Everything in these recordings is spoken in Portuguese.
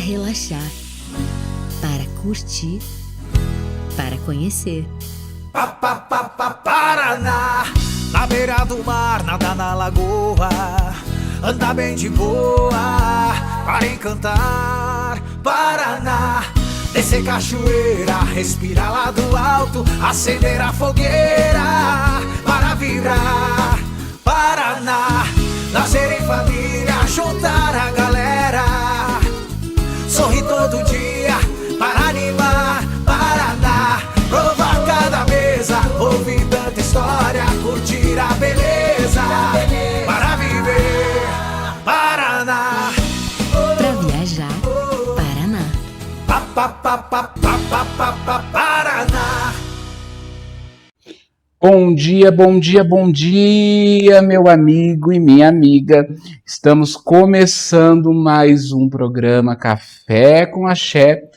relaxar, para curtir, para conhecer. Paraná, na beira do mar, nada na lagoa, anda bem de boa, para encantar. Paraná, descer cachoeira, respirar lá do alto, acender a fogueira, para vibrar. Paraná, nascer em família, juntar a galera, sorrir todo dia, para animar. Paraná, provar cada mesa, ouvir tanta história, curtir a beleza, para viver. Paraná, Para viajar, Paraná. Paraná. Bom dia, bom dia, bom dia, meu amigo e minha amiga. Estamos começando mais um programa Café com Axé.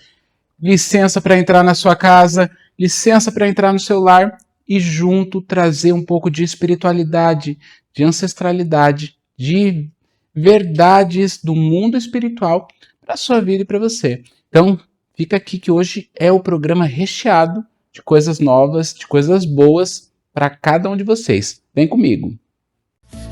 Licença para entrar na sua casa, licença para entrar no seu lar e junto trazer um pouco de espiritualidade, de ancestralidade, de verdades do mundo espiritual para a sua vida e para você. Então, fica aqui que hoje é o programa recheado de coisas novas, de coisas boas para cada um de vocês. Vem comigo.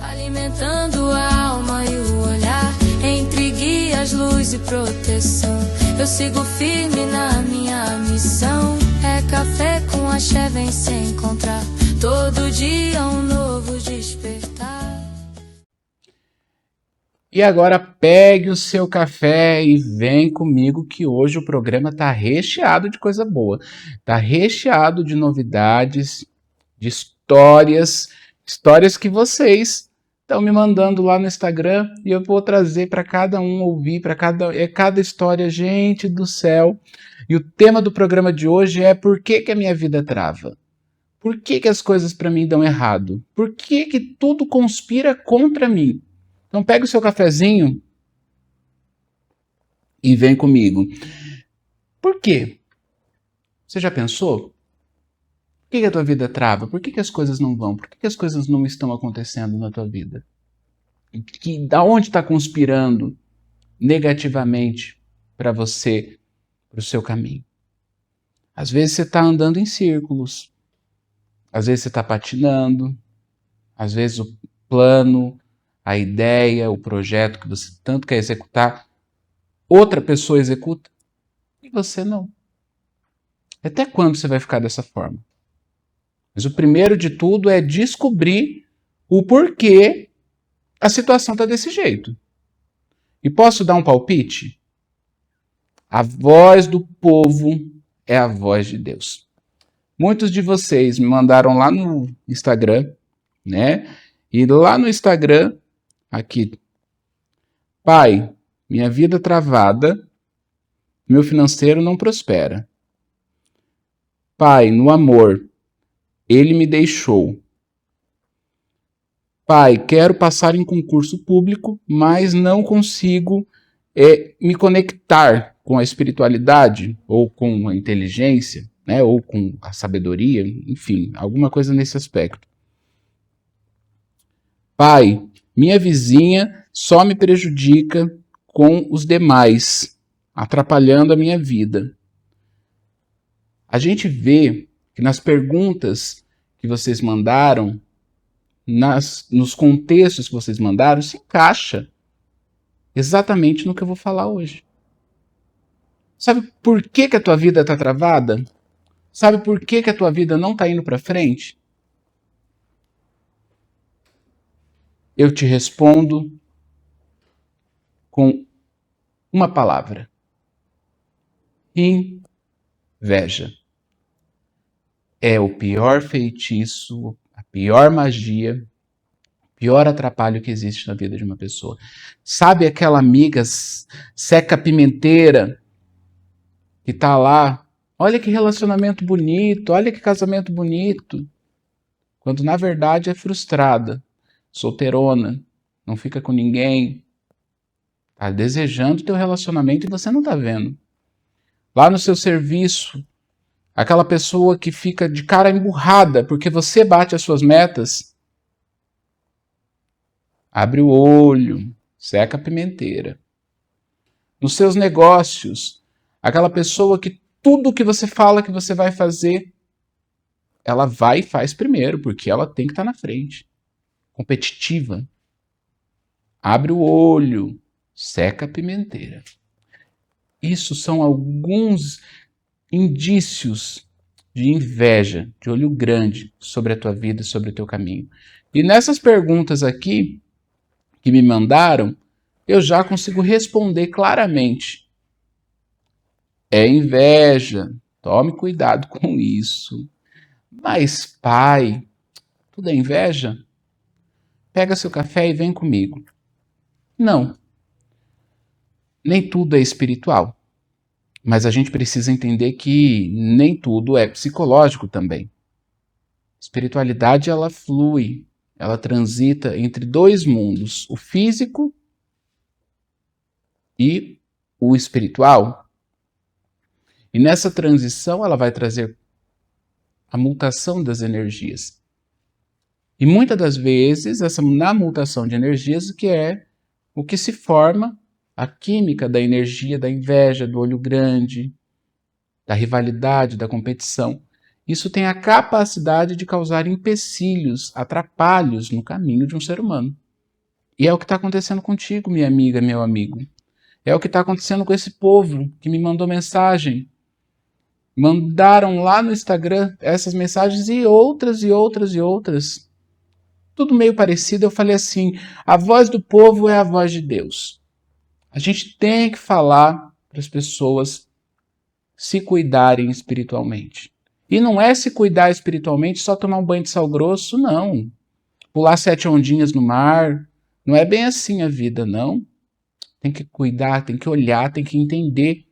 Alimentando a alma e o olhar, entre guias, luz e proteção. Eu sigo firme na minha missão. É café com axé, vem se encontrar. Todo dia um novo despertar. E agora pegue o seu café e vem comigo que hoje o programa está recheado de coisa boa. Está recheado de novidades, de histórias que vocês estão me mandando lá no Instagram e eu vou trazer para cada um ouvir, para cada história, gente do céu. E o tema do programa de hoje é por que a minha vida trava? Por que as coisas para mim dão errado? Por que tudo conspira contra mim? Então pega o seu cafezinho e vem comigo. Por quê? Você já pensou? Por que a tua vida trava? Por que as coisas não vão? Por que as coisas não estão acontecendo na tua vida? Da onde está conspirando negativamente para você, para o seu caminho? Às vezes você está andando em círculos. Às vezes você está patinando. Às vezes o plano, a ideia, o projeto que você tanto quer executar, outra pessoa executa e você não. Até quando você vai ficar dessa forma? Mas o primeiro de tudo é descobrir o porquê a situação está desse jeito. E posso dar um palpite? A voz do povo é a voz de Deus. Muitos de vocês me mandaram lá no Instagram, né? E lá no Instagram, aqui, pai, minha vida travada, meu financeiro não prospera. Pai, no amor, ele me deixou. Pai, quero passar em concurso público, mas não consigo me conectar com a espiritualidade, ou com a inteligência, né, ou com a sabedoria, enfim, alguma coisa nesse aspecto. Pai, minha vizinha só me prejudica com os demais, atrapalhando a minha vida. A gente vê que nas perguntas que vocês mandaram, nos contextos que vocês mandaram, se encaixa exatamente no que eu vou falar hoje. Sabe por que a tua vida está travada? Sabe por que a tua vida não está indo para frente? Eu te respondo com uma palavra: inveja. É o pior feitiço, a pior magia, o pior atrapalho que existe na vida de uma pessoa. Sabe aquela amiga seca pimenteira que tá lá? Olha que relacionamento bonito, olha que casamento bonito. Quando na verdade é frustrada, solteirona, não fica com ninguém, tá desejando teu relacionamento e você não tá vendo. Lá no seu serviço, aquela pessoa que fica de cara emburrada porque você bate as suas metas, abre o olho, seca a pimenteira. nos seus negócios, aquela pessoa que tudo que você fala que você vai fazer, ela vai e faz primeiro, porque ela tem que estar na frente. Competitiva. Abre o olho, seca a pimenteira. Isso são alguns indícios de inveja, de olho grande sobre a tua vida, sobre o teu caminho. E nessas perguntas aqui que me mandaram, eu já consigo responder claramente. É inveja, tome cuidado com isso. Mas, pai, tudo é inveja? Pega seu café e vem comigo. Não. Nem tudo é espiritual. Mas a gente precisa entender que nem tudo é psicológico também. Espiritualidade, ela flui, ela transita entre dois mundos, o físico e o espiritual. E nessa transição ela vai trazer a mutação das energias. E muitas das vezes, na mutação de energias, que é o que se forma a química da energia, da inveja, do olho grande, da rivalidade, da competição. Isso tem a capacidade de causar empecilhos, atrapalhos no caminho de um ser humano. E é o que está acontecendo contigo, minha amiga, meu amigo. É o que está acontecendo com esse povo que me mandou mensagem. Mandaram lá no Instagram essas mensagens e outras e outras e outras. Tudo meio parecido. Eu falei assim, a voz do povo é a voz de Deus. A gente tem que falar para as pessoas se cuidarem espiritualmente. E não é se cuidar espiritualmente só tomar um banho de sal grosso, não. Pular 7 ondinhas no mar. Não é bem assim a vida, não. Tem que cuidar, tem que olhar, tem que entender.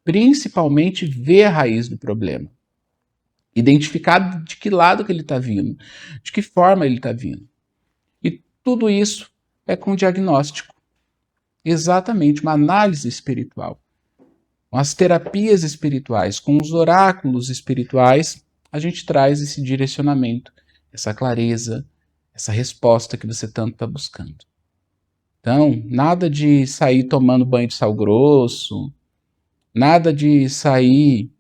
Principalmente ver a raiz do problema. Identificar de que lado que ele está vindo. De que forma ele está vindo. E tudo isso é com diagnóstico. Exatamente, uma análise espiritual. Com as terapias espirituais, com os oráculos espirituais, a gente traz esse direcionamento, essa clareza, essa resposta que você tanto está buscando. Então, nada de sair tomando banho de sal grosso, nada de sair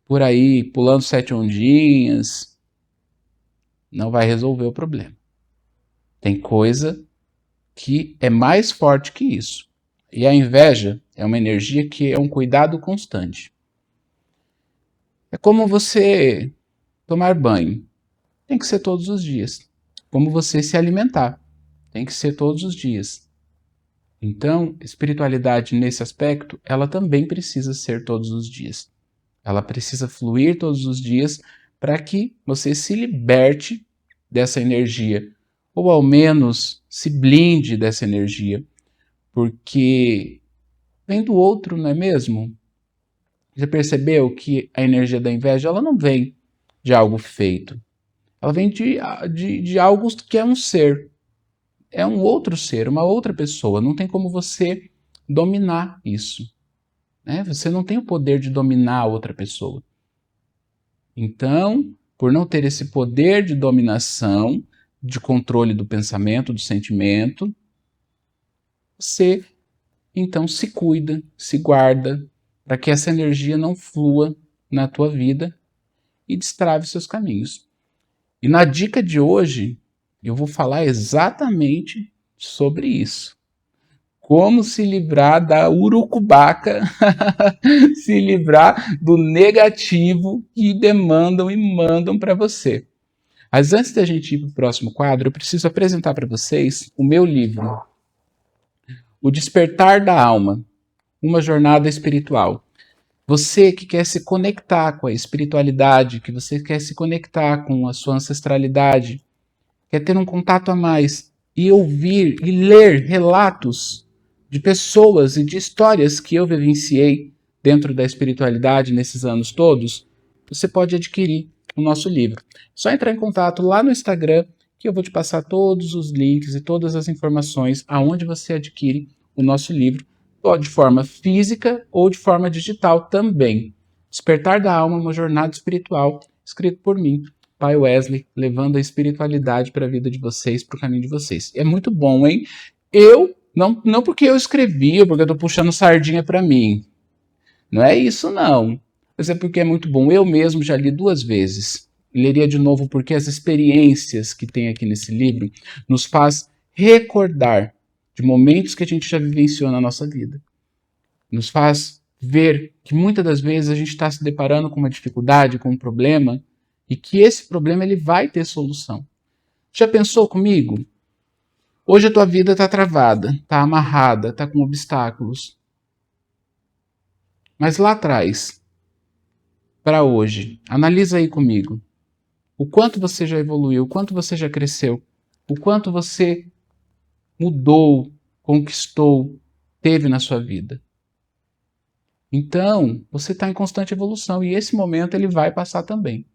por aí pulando 7 ondinhas, não vai resolver o problema. Tem coisa que é mais forte que isso. E a inveja é uma energia que é um cuidado constante. É como você tomar banho. Tem que ser todos os dias. Como você se alimentar. Tem que ser todos os dias. Então, espiritualidade nesse aspecto, ela também precisa ser todos os dias. Ela precisa fluir todos os dias para que você se liberte dessa energia. Ou ao menos se blinde dessa energia. Porque vem do outro, não é mesmo? Já percebeu que a energia da inveja ela não vem de algo feito. Ela vem de algo que é um ser. É um outro ser, uma outra pessoa. Não tem como você dominar isso. Né? Você não tem o poder de dominar a outra pessoa. Então, por não ter esse poder de dominação, de controle do pensamento, do sentimento, você então se cuida, se guarda, para que essa energia não flua na tua vida e destrave seus caminhos. E na dica de hoje, eu vou falar exatamente sobre isso. Como se livrar da urucubaca, se livrar do negativo que demandam e mandam para você. Mas antes da gente ir para o próximo quadro, eu preciso apresentar para vocês o meu livro, O Despertar da Alma, uma jornada espiritual. Você que quer se conectar com a espiritualidade, que você quer se conectar com a sua ancestralidade, quer ter um contato a mais e ouvir e ler relatos de pessoas e de histórias que eu vivenciei dentro da espiritualidade nesses anos todos, você pode adquirir o nosso livro. É só entrar em contato lá no Instagram que eu vou te passar todos os links e todas as informações aonde você adquire o nosso livro, ou de forma física ou de forma digital também. Despertar da Alma, uma jornada espiritual, escrito por mim, Pai Wesley, levando a espiritualidade para a vida de vocês, para o caminho de vocês. É muito bom, hein? Eu Não porque eu escrevi, ou porque eu tô puxando sardinha para mim. Não é isso, não. Mas é porque é muito bom. Eu mesmo já li 2 vezes. Leria de novo porque as experiências que tem aqui nesse livro nos faz recordar de momentos que a gente já vivenciou na nossa vida. Nos faz ver que muitas das vezes a gente está se deparando com uma dificuldade, com um problema, e que esse problema ele vai ter solução. Já pensou comigo? Hoje a tua vida está travada, está amarrada, está com obstáculos. Mas lá atrás, para hoje, analisa aí comigo. O quanto você já evoluiu, o quanto você já cresceu, o quanto você mudou, conquistou, teve na sua vida. Então, você está em constante evolução e esse momento ele vai passar também.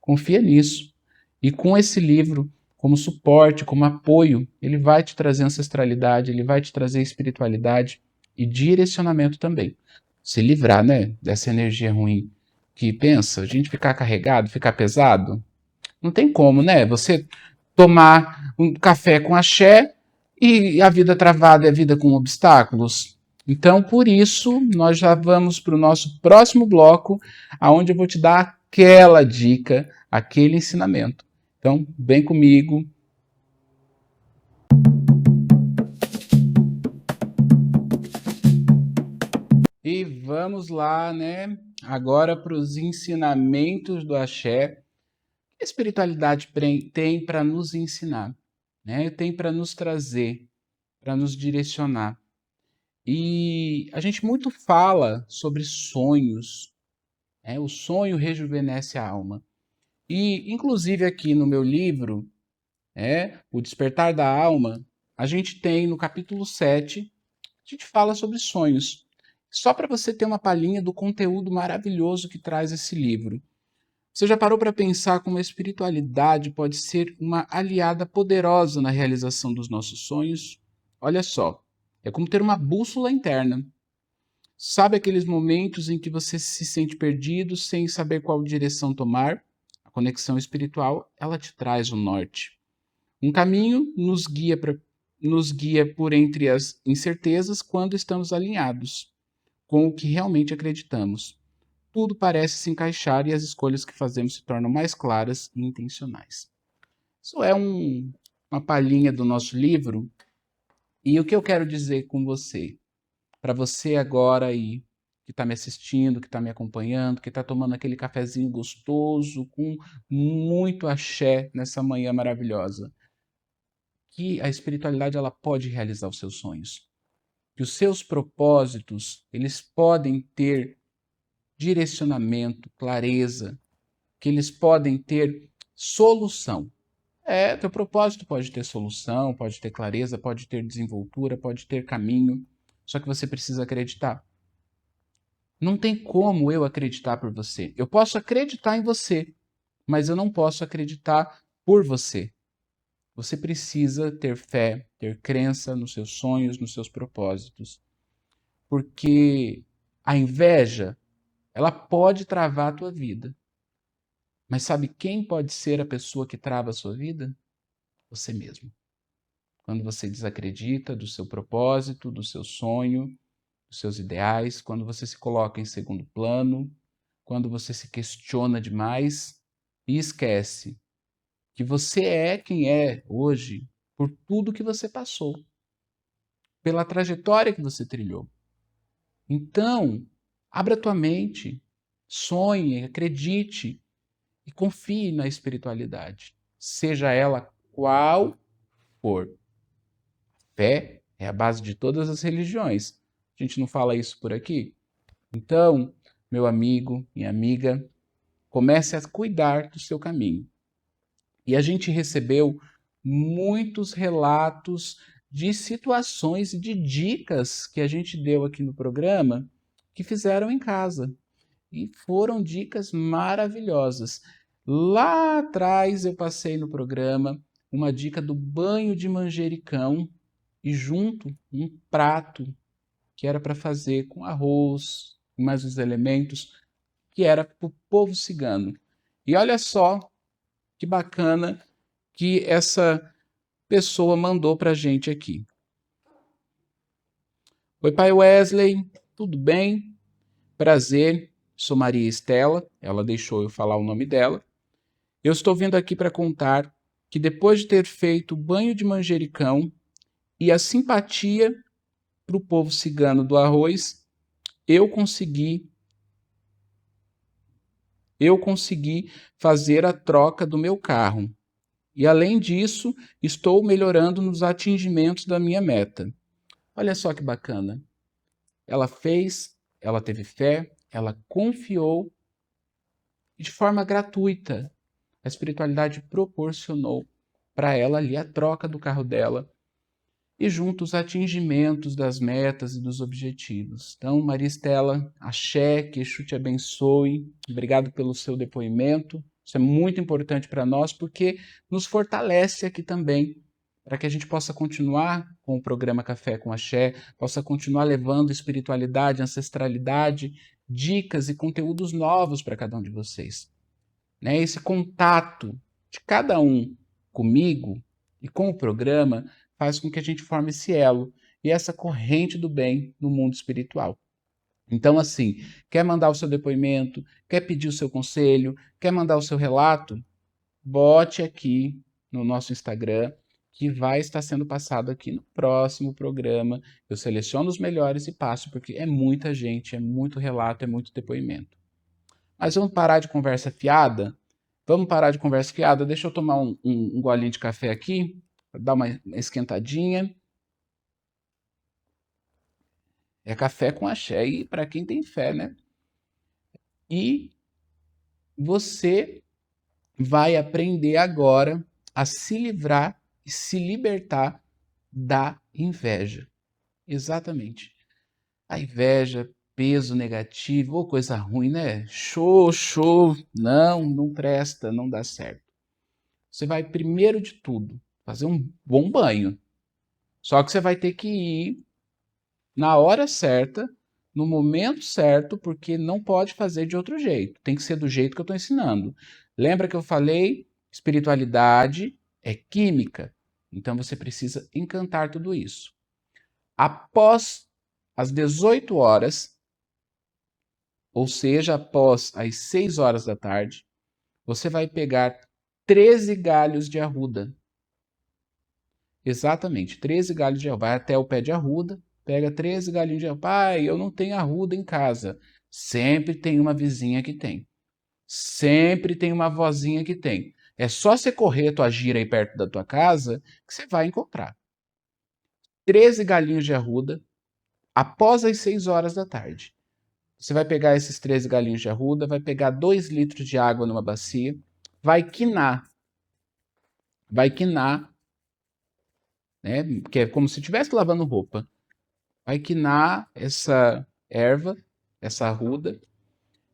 Confia nisso. E com esse livro, como suporte, como apoio, ele vai te trazer ancestralidade, ele vai te trazer espiritualidade e direcionamento também. Se livrar, né, dessa energia ruim que pensa, a gente ficar carregado, ficar pesado. Não tem como, né? Você tomar um café com axé e a vida travada é a vida com obstáculos. Então, por isso, nós já vamos para o nosso próximo bloco, aonde eu vou te dar aquela dica, aquele ensinamento. Então, vem comigo. E vamos lá, né? Agora para os ensinamentos do axé. A espiritualidade tem para nos ensinar, né? Tem para nos trazer, para nos direcionar. E a gente muito fala sobre sonhos, né? O sonho rejuvenesce a alma. E, inclusive, aqui no meu livro, O Despertar da Alma, a gente tem no capítulo 7, a gente fala sobre sonhos. Só para você ter uma palhinha do conteúdo maravilhoso que traz esse livro. Você já parou para pensar como a espiritualidade pode ser uma aliada poderosa na realização dos nossos sonhos? Olha só, é como ter uma bússola interna. Sabe aqueles momentos em que você se sente perdido sem saber qual direção tomar? A conexão espiritual, ela te traz o norte. Um caminho nos guia por entre as incertezas quando estamos alinhados com o que realmente acreditamos. Tudo parece se encaixar e as escolhas que fazemos se tornam mais claras e intencionais. Isso é uma palhinha do nosso livro. E o que eu quero dizer com você? Para você agora aí, que está me assistindo, que está me acompanhando, que está tomando aquele cafezinho gostoso, com muito axé nessa manhã maravilhosa. Que a espiritualidade ela pode realizar os seus sonhos. Que os seus propósitos, eles podem ter direcionamento, clareza, que eles podem ter solução. Teu propósito pode ter solução, pode ter clareza, pode ter desenvoltura, pode ter caminho, só que você precisa acreditar. Não tem como eu acreditar por você. Eu posso acreditar em você, mas eu não posso acreditar por você. Você precisa ter fé, ter crença nos seus sonhos, nos seus propósitos. Porque a inveja ela pode travar a tua vida. Mas sabe quem pode ser a pessoa que trava a sua vida? Você mesmo. Quando você desacredita do seu propósito, do seu sonho, dos seus ideais, quando você se coloca em segundo plano, quando você se questiona demais e esquece que você é quem é hoje por tudo que você passou, pela trajetória que você trilhou. Então, abra a tua mente, sonhe, acredite e confie na espiritualidade, seja ela qual for. Fé é a base de todas as religiões. A gente não fala isso por aqui? Então, meu amigo, minha amiga, comece a cuidar do seu caminho. E a gente recebeu muitos relatos de situações e de dicas que a gente deu aqui no programa que fizeram em casa. E foram dicas maravilhosas. Lá atrás eu passei no programa uma dica do banho de manjericão e junto um prato que era para fazer com arroz e mais os elementos que era para o povo cigano. E olha só que bacana que essa pessoa mandou para a gente aqui. Oi, pai Wesley, tudo bem? Prazer, sou Maria Estela, ela deixou eu falar o nome dela. Eu estou vindo aqui para contar que depois de ter feito o banho de manjericão e a simpatia para o povo cigano do arroz, eu consegui fazer a troca do meu carro. E além disso, estou melhorando nos atingimentos da minha meta. Olha só que bacana. Ela fez, ela teve fé, ela confiou e de forma gratuita. A espiritualidade proporcionou para ela ali a troca do carro dela e junto os atingimentos das metas e dos objetivos. Então, Maria Estela, axé, que Exu te abençoe. Obrigado pelo seu depoimento. Isso é muito importante para nós porque nos fortalece aqui também, para que a gente possa continuar com o programa Café com Axé, possa continuar levando espiritualidade, ancestralidade, dicas e conteúdos novos para cada um de vocês. Né? Esse contato de cada um comigo e com o programa faz com que a gente forme esse elo e essa corrente do bem no mundo espiritual. Então, assim, quer mandar o seu depoimento, quer pedir o seu conselho, quer mandar o seu relato, bote aqui no nosso Instagram, que vai estar sendo passado aqui no próximo programa. Eu seleciono os melhores e passo, porque é muita gente, é muito relato, é muito depoimento. Mas vamos parar de conversa fiada? Vamos parar de conversa fiada? Deixa eu tomar um golinho de café aqui, dar uma esquentadinha. É café com axé, e para quem tem fé, né? E você vai aprender agora a se livrar e se libertar da inveja. Exatamente. A inveja, peso negativo, ou coisa ruim, né? Show. Não presta, não dá certo. Você vai, primeiro de tudo, fazer um bom banho. Só que você vai ter que ir na hora certa, no momento certo, porque não pode fazer de outro jeito. Tem que ser do jeito que eu estou ensinando. Lembra que eu falei? Espiritualidade é química. Então você precisa encantar tudo isso. Após as 18 horas, ou seja, após as 6 horas da tarde, você vai pegar 13 galhos de arruda. Exatamente, 13 galhos de arruda. Vai até o pé de arruda, pega 13 galinhos de arruda. Pai, eu não tenho arruda em casa. Sempre tem uma vizinha que tem. Sempre tem uma vozinha que tem. É só você correr a tua gira aí perto da tua casa que você vai encontrar. 13 galinhos de arruda após as 6 horas da tarde. Você vai pegar esses 13 galinhos de arruda, vai pegar 2 litros de água numa bacia, vai quinar. Né? Que é como se estivesse lavando roupa. Vai quinar essa erva, essa arruda.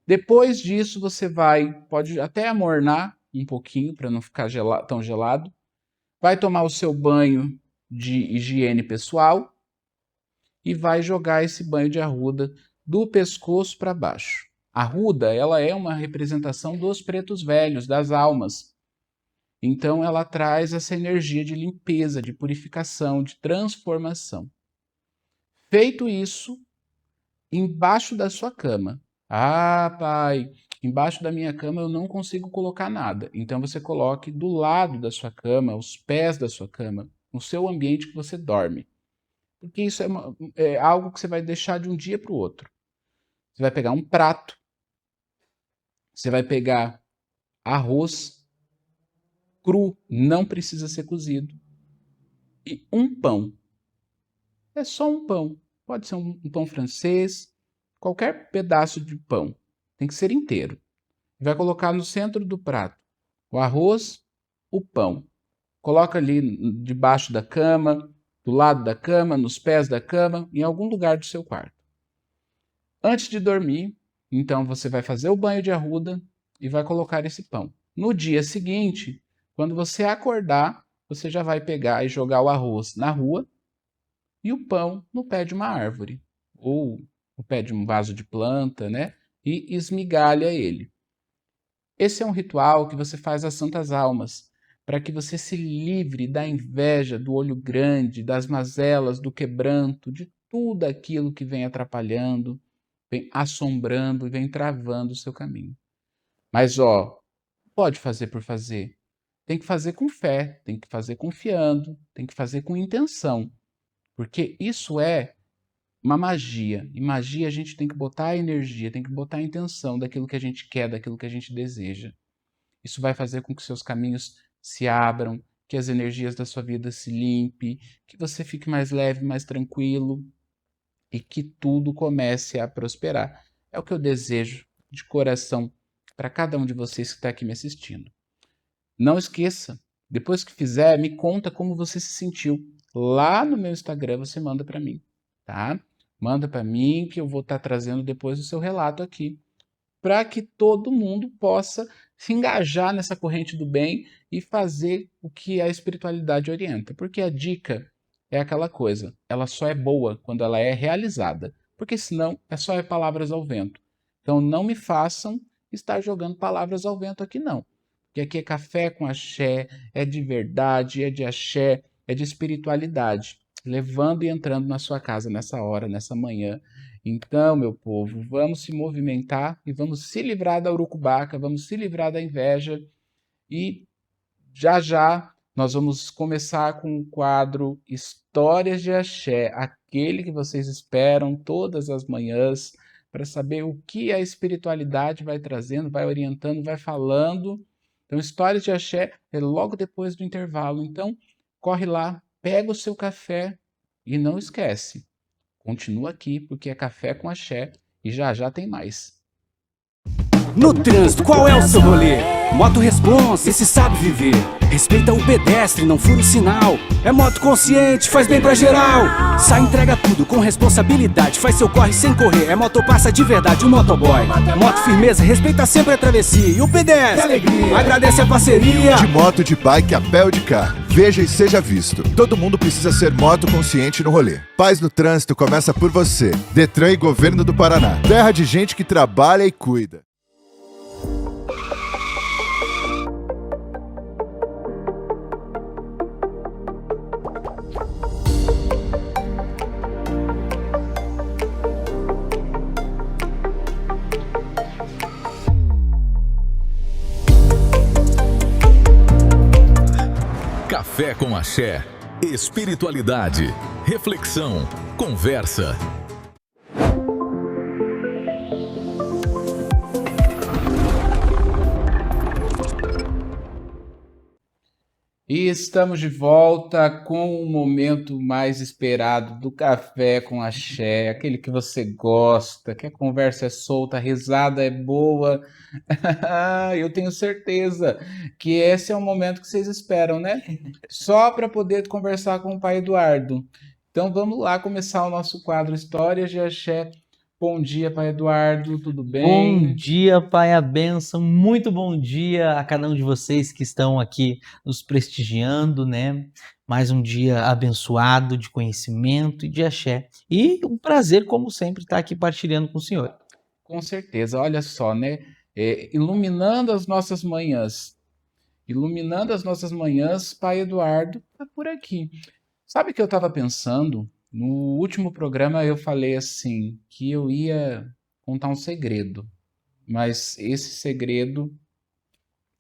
Depois disso, você pode até amornar um pouquinho para não ficar tão gelado. Vai tomar o seu banho de higiene pessoal e vai jogar esse banho de arruda do pescoço para baixo. A arruda, ela é uma representação dos pretos velhos, das almas. Então, ela traz essa energia de limpeza, de purificação, de transformação. Feito isso, embaixo da sua cama. Ah, pai, embaixo da minha cama eu não consigo colocar nada. Então, você coloque do lado da sua cama, os pés da sua cama, no seu ambiente que você dorme. Porque isso é algo que você vai deixar de um dia para o outro. Você vai pegar um prato, você vai pegar arroz cru, não precisa ser cozido, e um pão. É só um pão. Pode ser um pão francês, qualquer pedaço de pão. Tem que ser inteiro. Vai colocar no centro do prato o arroz, o pão. Coloca ali debaixo da cama, do lado da cama, nos pés da cama, em algum lugar do seu quarto. Antes de dormir, então você vai fazer o banho de arruda e vai colocar esse pão. No dia seguinte, quando você acordar, você já vai pegar e jogar o arroz na rua e o pão no pé de uma árvore ou no pé de um vaso de planta, né? E esmigalha ele. Esse é um ritual que você faz às santas almas, para que você se livre da inveja, do olho grande, das mazelas, do quebranto, de tudo aquilo que vem atrapalhando, vem assombrando e vem travando o seu caminho. Mas, ó, pode fazer por fazer. Tem que fazer com fé, tem que fazer confiando, tem que fazer com intenção. Porque isso é uma magia. E magia a gente tem que botar a energia, tem que botar a intenção daquilo que a gente quer, daquilo que a gente deseja. Isso vai fazer com que seus caminhos se abram, que as energias da sua vida se limpem, que você fique mais leve, mais tranquilo e que tudo comece a prosperar. É o que eu desejo de coração para cada um de vocês que está aqui me assistindo. Não esqueça, depois que fizer, me conta como você se sentiu. Lá no meu Instagram você manda para mim, tá? Manda para mim que eu vou estar trazendo depois o seu relato aqui, para que todo mundo possa se engajar nessa corrente do bem e fazer o que a espiritualidade orienta. Porque a dica é aquela coisa, ela só é boa quando ela é realizada, porque senão é só palavras ao vento. Então não me façam estar jogando palavras ao vento aqui não. Porque aqui é café com axé, é de verdade, é de axé, é de espiritualidade, levando e entrando na sua casa nessa hora, nessa manhã. Então, meu povo, vamos se movimentar e vamos se livrar da urucubaca, vamos se livrar da inveja e já já nós vamos começar com o quadro Histórias de Axé, aquele que vocês esperam todas as manhãs para saber o que a espiritualidade vai trazendo, vai orientando, vai falando. Então, Histórias de Axé é logo depois do intervalo. Então, corre lá, pega o seu café e não esquece. Continua aqui, porque é café com axé e já já tem mais. No trânsito, qual é o seu rolê? Moto Response, esse sabe viver. Respeita o pedestre, não fura o sinal. É moto consciente, faz bem pra geral. Sai, entrega tudo com responsabilidade. Faz seu corre sem correr, é motopassa de verdade, o motoboy. Moto firmeza, respeita sempre a travessia. E o pedestre, alegria, agradece a parceria. De moto, de bike, a pé ou de carro. Veja e seja visto. Todo mundo precisa ser moto consciente no rolê. Paz no trânsito começa por você. Detran e Governo do Paraná. Terra de gente que trabalha e cuida. Café com axé, espiritualidade, reflexão, conversa. E estamos de volta com o momento mais esperado do Café com Axé, aquele que você gosta, que a conversa é solta, a risada é boa. Eu tenho certeza que esse é o momento que vocês esperam, né? Só para poder conversar com o Pai Eduardo. Então vamos lá começar o nosso quadro Histórias de Axé. Bom dia, Pai Eduardo, tudo bem? Bom dia, Pai, a bênção. Muito bom dia a cada um de vocês que estão aqui nos prestigiando, né? Mais um dia abençoado de conhecimento e de axé. E um prazer, como sempre, estar aqui partilhando com o senhor. Com certeza, olha só, né? Iluminando as nossas manhãs. Iluminando as nossas manhãs, Pai Eduardo está por aqui. Sabe o que eu estava pensando? No último programa eu falei assim, que eu ia contar um segredo, mas esse segredo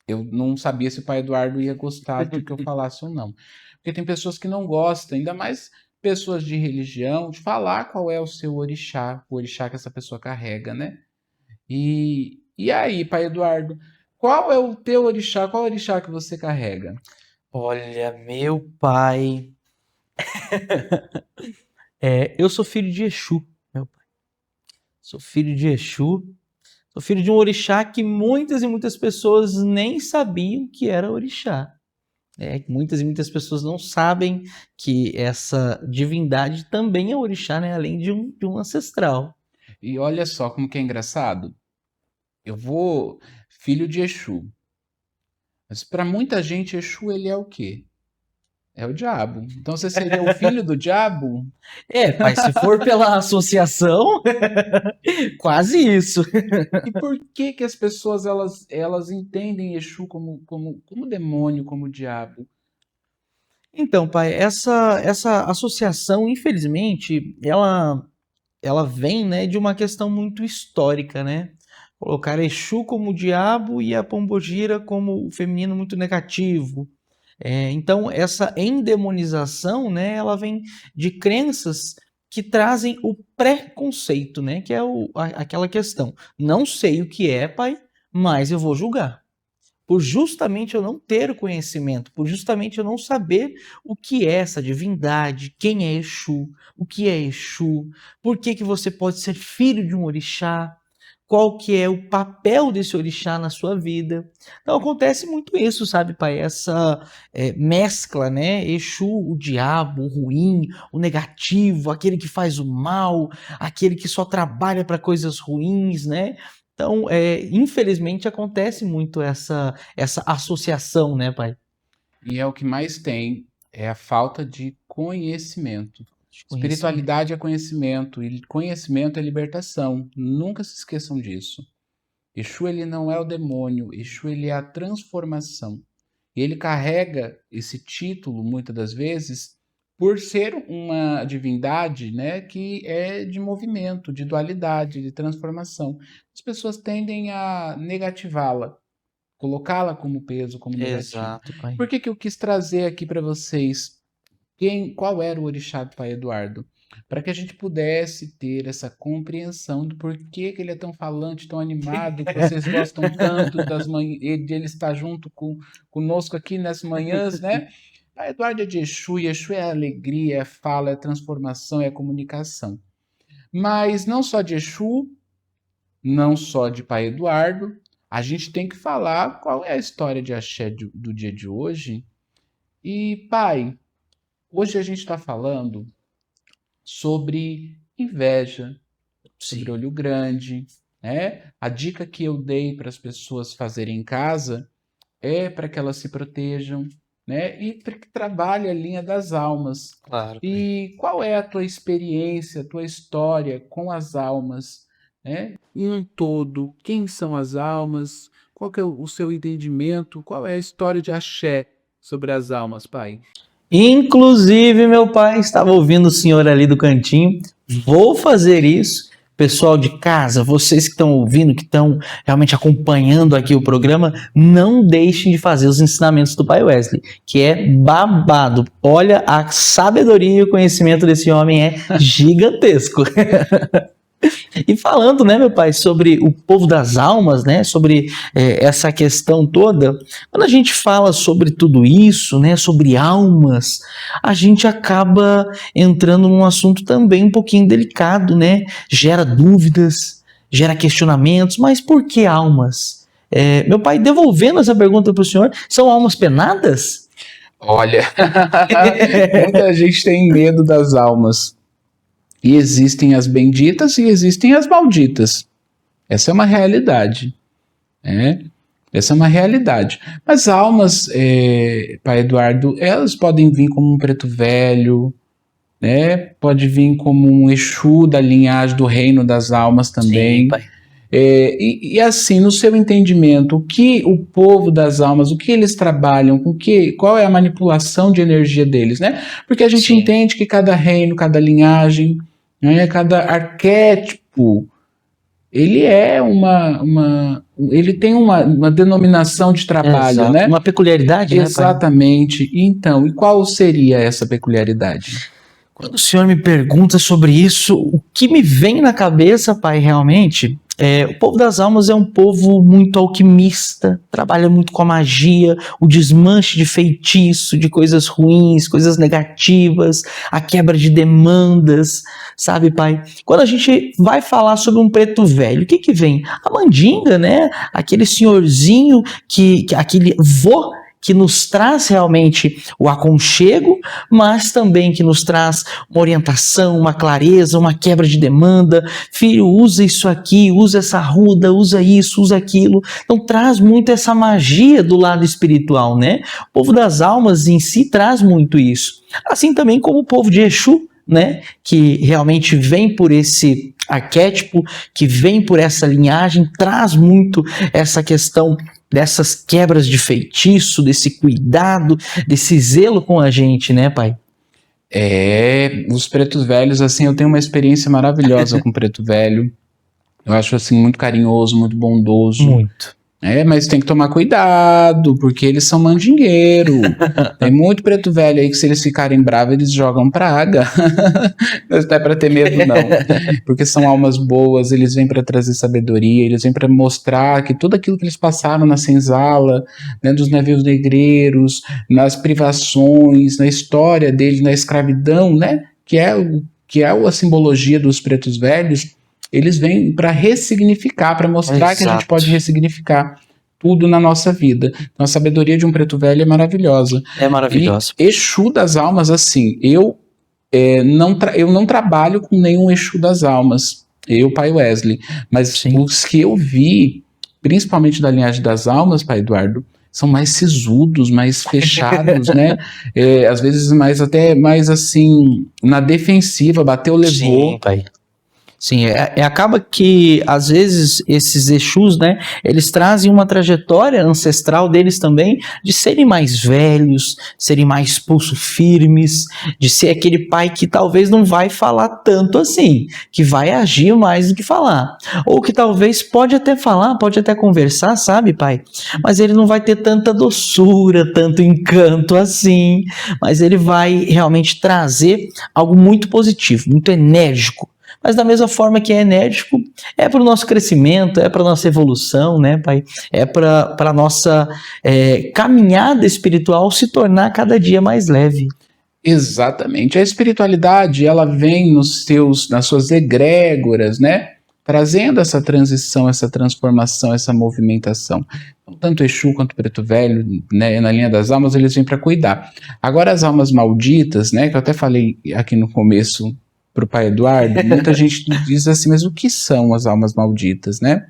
eu não sabia se o Pai Eduardo ia gostar de que eu falasse ou não. Porque tem pessoas que não gostam, ainda mais pessoas de religião, de falar qual é o seu orixá, o orixá que essa pessoa carrega, né? E aí, Pai Eduardo, qual é o teu orixá? Qual orixá que você carrega? Olha, meu pai... eu sou filho de Exu, meu pai. Sou filho de Exu. Sou filho de um orixá que muitas e muitas pessoas nem sabiam que era orixá. Muitas e muitas pessoas não sabem que essa divindade também é orixá, né? Além de um ancestral. E olha só como que é engraçado. Eu vou filho de Exu. Mas para muita gente, Exu ele é o quê? É o diabo. Então você seria o filho do diabo? Pai, se for pela associação, quase isso. E por que as pessoas elas entendem Exu como demônio, como diabo? Então, pai, essa associação, infelizmente, ela vem, né, de uma questão muito histórica, né? Colocar Exu como o diabo e a Pombogira como o feminino muito negativo. Então, essa endemonização, né, ela vem de crenças que trazem o preconceito, né, que é aquela questão. Não sei o que é, pai, mas eu vou julgar. Por justamente eu não ter o conhecimento, por justamente eu não saber o que é essa divindade, quem é Exu, o que é Exu, por que que você pode ser filho de um orixá, qual que é o papel desse orixá na sua vida. Então acontece muito isso, sabe, pai? Essa mescla, né? Exu, o diabo, o ruim, o negativo, aquele que faz o mal, aquele que só trabalha para coisas ruins, né? Então, infelizmente, acontece muito essa associação, né, pai? E é o que mais tem, é a falta de conhecimento. Espiritualidade é conhecimento, e conhecimento é libertação. Nunca se esqueçam disso. Exu, ele não é o demônio, Exu, ele é a transformação. E ele carrega esse título, muitas das vezes, por ser uma divindade, né, que é de movimento, de dualidade, de transformação. As pessoas tendem a negativá-la, colocá-la como peso, como negativo. Exato, pai. Por que que eu quis trazer aqui para vocês qual era o orixá do Pai Eduardo? Para que a gente pudesse ter essa compreensão do porquê que ele é tão falante, tão animado, que vocês gostam tanto de ele estar junto conosco aqui nas manhãs, né? Pai Eduardo é de Exu, e Exu é alegria, é fala, é transformação, é comunicação. Mas não só de Exu, não só de Pai Eduardo, a gente tem que falar qual é a história de Axé do dia de hoje. E, pai, hoje a gente está falando sobre inveja, sobre olho grande, né? A dica que eu dei para as pessoas fazerem em casa é para que elas se protejam, né? E para que trabalhe a linha das almas. Claro. E qual é a tua experiência, a tua história com as almas, né? Em um todo, quem são as almas? Qual que é o seu entendimento? Qual é a história de Axé sobre as almas, pai? Inclusive, meu pai estava ouvindo o senhor ali do cantinho. Vou fazer isso. Pessoal de casa, vocês que estão ouvindo, que estão realmente acompanhando aqui o programa, não deixem de fazer os ensinamentos do pai Wesley, que é babado. Olha, a sabedoria e o conhecimento desse homem é gigantesco. E falando, né, meu pai, sobre o povo das almas, né, sobre essa questão toda, quando a gente fala sobre tudo isso, né, sobre almas, a gente acaba entrando num assunto também um pouquinho delicado, né, gera dúvidas, gera questionamentos, mas por que almas? Meu pai, devolvendo essa pergunta para o senhor, são almas penadas? Olha, muita gente tem medo das almas. E existem as benditas e existem as malditas. Essa é uma realidade. Essa é uma realidade. Mas almas, pai Eduardo, elas podem vir como um preto velho, né? Pode vir como um Exu da linhagem do reino das almas também. Sim, pai. E assim, no seu entendimento, o que o povo das almas, o que eles trabalham, qual é a manipulação de energia deles, né? Porque a gente entende que cada reino, cada linhagem, né, cada arquétipo, ele é ele tem uma denominação de trabalho, exato, né? Uma peculiaridade, exatamente. Né, pai? Então, e qual seria essa peculiaridade? Quando o senhor me pergunta sobre isso, o que me vem na cabeça, pai, realmente, o povo das almas é um povo muito alquimista, trabalha muito com a magia, o desmanche de feitiço, de coisas ruins, coisas negativas, a quebra de demandas, sabe, pai? Quando a gente vai falar sobre um preto velho, o que vem? A mandinga, né? Aquele senhorzinho, aquele vô, que nos traz realmente o aconchego, mas também que nos traz uma orientação, uma clareza, uma quebra de demanda. Filho, usa isso aqui, usa essa ruda, usa isso, usa aquilo. Então traz muito essa magia do lado espiritual, né? O povo das almas em si traz muito isso. Assim também como o povo de Exu, né? Que realmente vem por esse arquétipo, que vem por essa linhagem, traz muito essa questão dessas quebras de feitiço, desse cuidado, desse zelo com a gente, né, pai? Os pretos velhos, assim, eu tenho uma experiência maravilhosa com preto velho. Eu acho, assim, muito carinhoso, muito bondoso. Muito. Mas tem que tomar cuidado, porque eles são mandingueiro. Tem muito preto velho aí que, se eles ficarem bravos, eles jogam praga. Não é pra ter medo, não. Porque são almas boas, eles vêm para trazer sabedoria, eles vêm para mostrar que tudo aquilo que eles passaram na senzala, né, dos navios negreiros, nas privações, na história deles, na escravidão, né, que é a simbologia dos pretos velhos. Eles vêm para ressignificar, para mostrar que a gente pode ressignificar tudo na nossa vida. Então a sabedoria de um preto velho é maravilhosa. É maravilhosa. E Exu das almas, assim, eu não trabalho com nenhum Exu das almas, pai Wesley, mas os que eu vi, principalmente da linhagem das almas, pai Eduardo, são mais sisudos, mais fechados, né? Às vezes até mais assim, na defensiva, bateu, levou. Sim, pai. Sim, acaba que, às vezes, esses Exus, né, eles trazem uma trajetória ancestral deles também, de serem mais velhos, serem mais pulso firmes, de ser aquele pai que talvez não vai falar tanto assim, que vai agir mais do que falar, ou que talvez pode até falar, pode até conversar, sabe, pai? Mas ele não vai ter tanta doçura, tanto encanto assim, mas ele vai realmente trazer algo muito positivo, muito enérgico. Mas da mesma forma que é enérgico, é para o nosso crescimento, é para a nossa evolução, né, pai? É para a nossa caminhada espiritual se tornar cada dia mais leve. Exatamente. A espiritualidade, ela vem nas suas egrégoras, né? Trazendo essa transição, essa transformação, essa movimentação. Tanto Exu quanto Preto Velho, né, na linha das almas, eles vêm para cuidar. Agora as almas malditas, né, que eu até falei aqui no começo para o pai Eduardo, muita gente diz assim, mas o que são as almas malditas, né?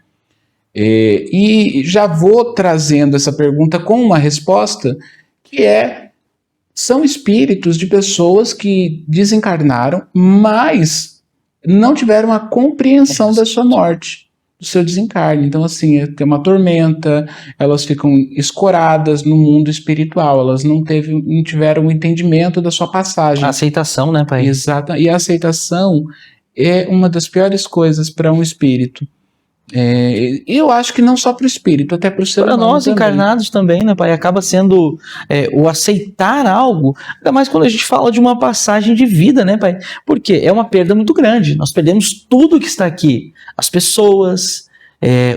E já vou trazendo essa pergunta com uma resposta, que são espíritos de pessoas que desencarnaram, mas não tiveram a compreensão da sua morte, do seu desencarne. Então, assim, tem uma tormenta, elas ficam escoradas no mundo espiritual, elas não tiveram o entendimento da sua passagem. A aceitação, né, pai? Exato. E a aceitação é uma das piores coisas para um espírito. Eu acho que não só para o espírito, até para o ser humano. Para nós encarnados também, né, pai? Acaba sendo o aceitar algo, ainda mais quando a gente fala de uma passagem de vida, né, pai? Porque é uma perda muito grande. Nós perdemos tudo que está aqui. As pessoas,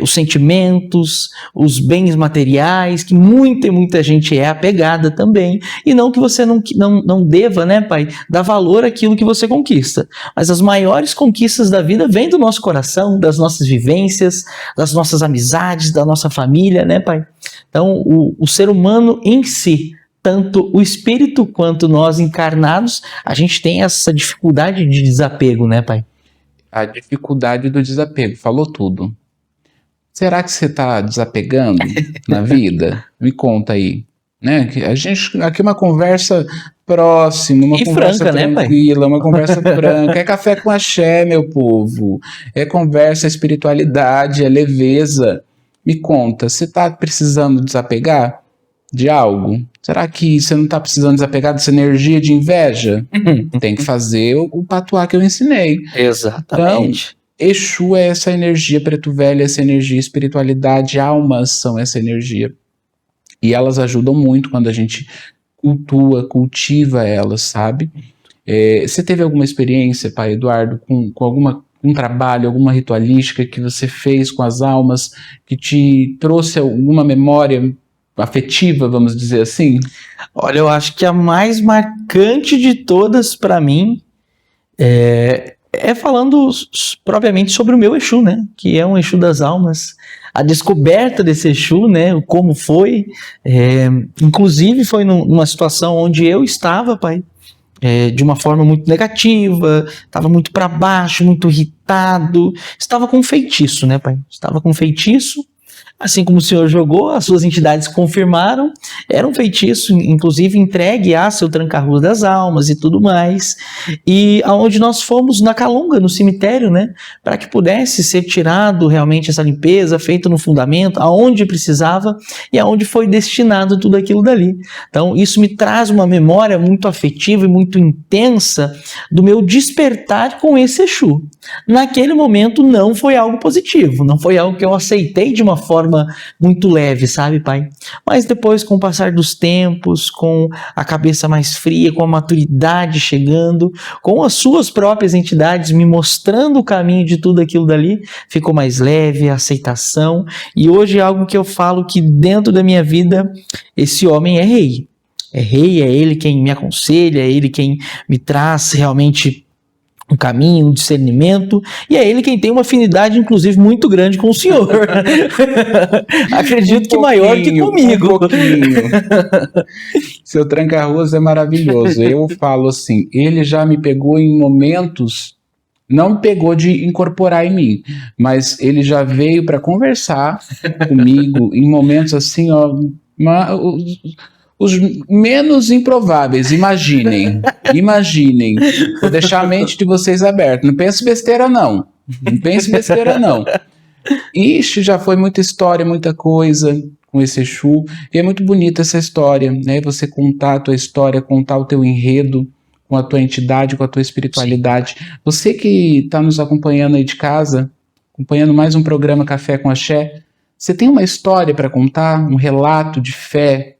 os sentimentos, os bens materiais, que muita gente é apegada também. E não que você não deva, né, pai, dar valor àquilo que você conquista. Mas as maiores conquistas da vida vêm do nosso coração, das nossas vivências, das nossas amizades, da nossa família, né, pai? Então, o ser humano em si, tanto o espírito quanto nós encarnados, a gente tem essa dificuldade de desapego, né, pai? A dificuldade do desapego, falou tudo. Será que você está desapegando na vida? Me conta aí. Né? A gente, aqui uma conversa próxima, uma conversa franca, tranquila, né, pai? uma conversa franca. É café com axé, meu povo. É conversa, é espiritualidade, é leveza. Me conta, você está precisando desapegar de algo? Será que você não está precisando desapegar dessa energia de inveja? Tem que fazer o patuá que eu ensinei. Exatamente. Então, Exu é essa energia, Preto Velho é essa energia, espiritualidade, almas são essa energia. E elas ajudam muito quando a gente cultiva elas, sabe? Você teve alguma experiência, pai Eduardo, com um trabalho, alguma ritualística que você fez com as almas, que te trouxe alguma memória afetiva, vamos dizer assim? Olha, eu acho que a mais marcante de todas para mim é falando propriamente sobre o meu Exu, né? Que é um Exu das almas. A descoberta desse Exu, né? O como foi. Inclusive foi numa situação onde eu estava, pai, de uma forma muito negativa, estava muito para baixo, muito irritado. Estava com feitiço, né, pai? Estava com feitiço. Assim como o senhor jogou, as suas entidades confirmaram, era um feitiço, inclusive entregue a seu Tranca-Rua das Almas e tudo mais, e aonde nós fomos na Calunga, no cemitério, né, para que pudesse ser tirado realmente essa limpeza, feita no fundamento, aonde precisava e aonde foi destinado tudo aquilo dali. Então isso me traz uma memória muito afetiva e muito intensa do meu despertar com esse Exu. Naquele momento não foi algo positivo, não foi algo que eu aceitei de uma forma muito leve, sabe, pai? Mas depois, com o passar dos tempos, com a cabeça mais fria, com a maturidade chegando, com as suas próprias entidades me mostrando o caminho de tudo aquilo dali, ficou mais leve, a aceitação, e hoje é algo que eu falo que dentro da minha vida, esse homem é rei. É rei, é ele quem me aconselha, é ele quem me traz realmente um caminho, um discernimento, e é ele quem tem uma afinidade, inclusive, muito grande com o senhor. Acredito que maior que comigo. Um pouquinho. Seu Tranca-Ruas é maravilhoso. Eu falo assim, ele já me pegou em momentos, não pegou de incorporar em mim, mas ele já veio para conversar comigo em momentos assim, ó, os menos improváveis, imaginem, vou deixar a mente de vocês aberta, não pense besteira não, Ixi, já foi muita história, muita coisa com esse Exu, e é muito bonita essa história, né, você contar a tua história, contar o teu enredo, com a tua entidade, com a tua espiritualidade. Você que está nos acompanhando aí de casa, acompanhando mais um programa Café com Axé, você tem uma história para contar, um relato de fé,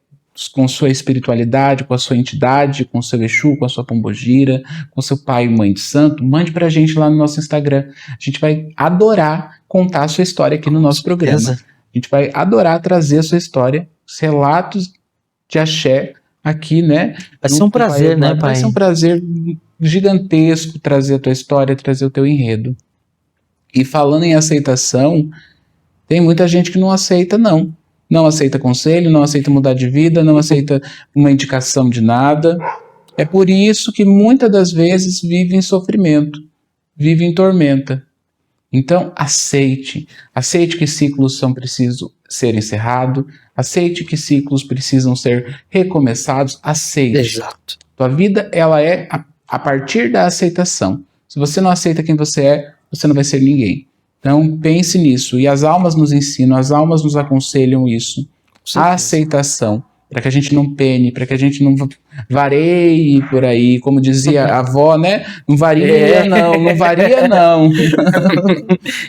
com sua espiritualidade, com a sua entidade, com o seu Exu, com a sua pombogira, com seu pai e mãe de santo, mande pra gente lá no nosso Instagram. A gente vai adorar contar a sua história aqui no nosso programa. A gente vai adorar trazer a sua história, os relatos de axé aqui, né? Vai ser um prazer, né, pai? Vai ser um prazer gigantesco trazer a tua história, trazer o teu enredo. E falando em aceitação, tem muita gente que não aceita, não. Não aceita conselho, não aceita mudar de vida, não aceita uma indicação de nada. É por isso que muitas das vezes vive em sofrimento, vive em tormenta. Então, aceite que ciclos são precisos ser encerrados, aceite que ciclos precisam ser recomeçados, aceite. Exato. Tua vida, ela é a partir da aceitação. Se você não aceita quem você é, você não vai ser ninguém. Então, pense nisso. E as almas nos ensinam, as almas nos aconselham isso. A aceitação, para que a gente não pene, para que a gente não vareie por aí, como dizia a avó, né? Não varia não varia não.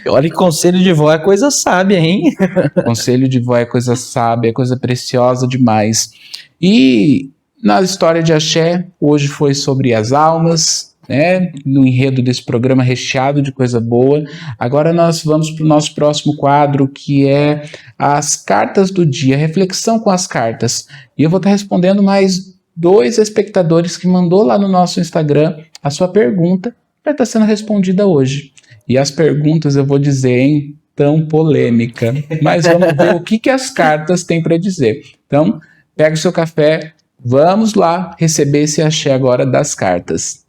Olha que conselho de vó é coisa sábia, hein? Conselho de vó é coisa sábia, é coisa preciosa demais. E na história de axé, hoje foi sobre as almas, né, no enredo desse programa recheado de coisa boa. Agora nós vamos para o nosso próximo quadro, que é as cartas do dia, reflexão com as cartas. E eu vou estar respondendo mais 2 espectadores que mandou lá no nosso Instagram a sua pergunta, vai estar sendo respondida hoje. E as perguntas, eu vou dizer, hein, tão polêmica, mas vamos ver o que as cartas têm para dizer. Então, pega o seu café, vamos lá receber esse axé agora das cartas.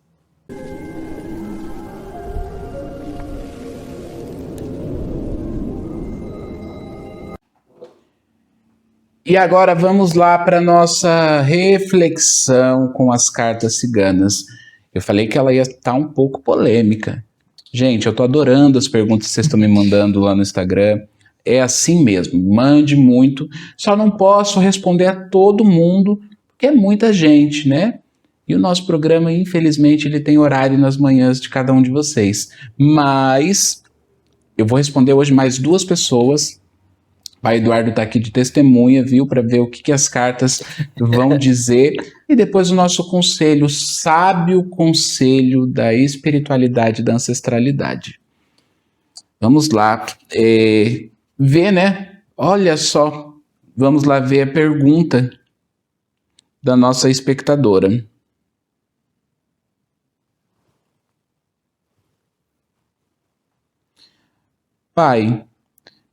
E agora vamos lá para nossa reflexão com as cartas ciganas. Eu falei que ela ia estar um pouco polêmica. Gente, eu estou adorando as perguntas que vocês estão me mandando lá no Instagram. É assim mesmo, mande muito. Só não posso responder a todo mundo, porque é muita gente, né? E o nosso programa, infelizmente, ele tem horário nas manhãs de cada um de vocês. Mas eu vou responder hoje mais 2 pessoas. O pai Eduardo está aqui de testemunha, viu? Para ver o que as cartas vão dizer. E depois o nosso conselho, sábio conselho da espiritualidade e da ancestralidade. Vamos lá. Ver, né? Olha só. Vamos lá ver a pergunta da nossa espectadora. Pai,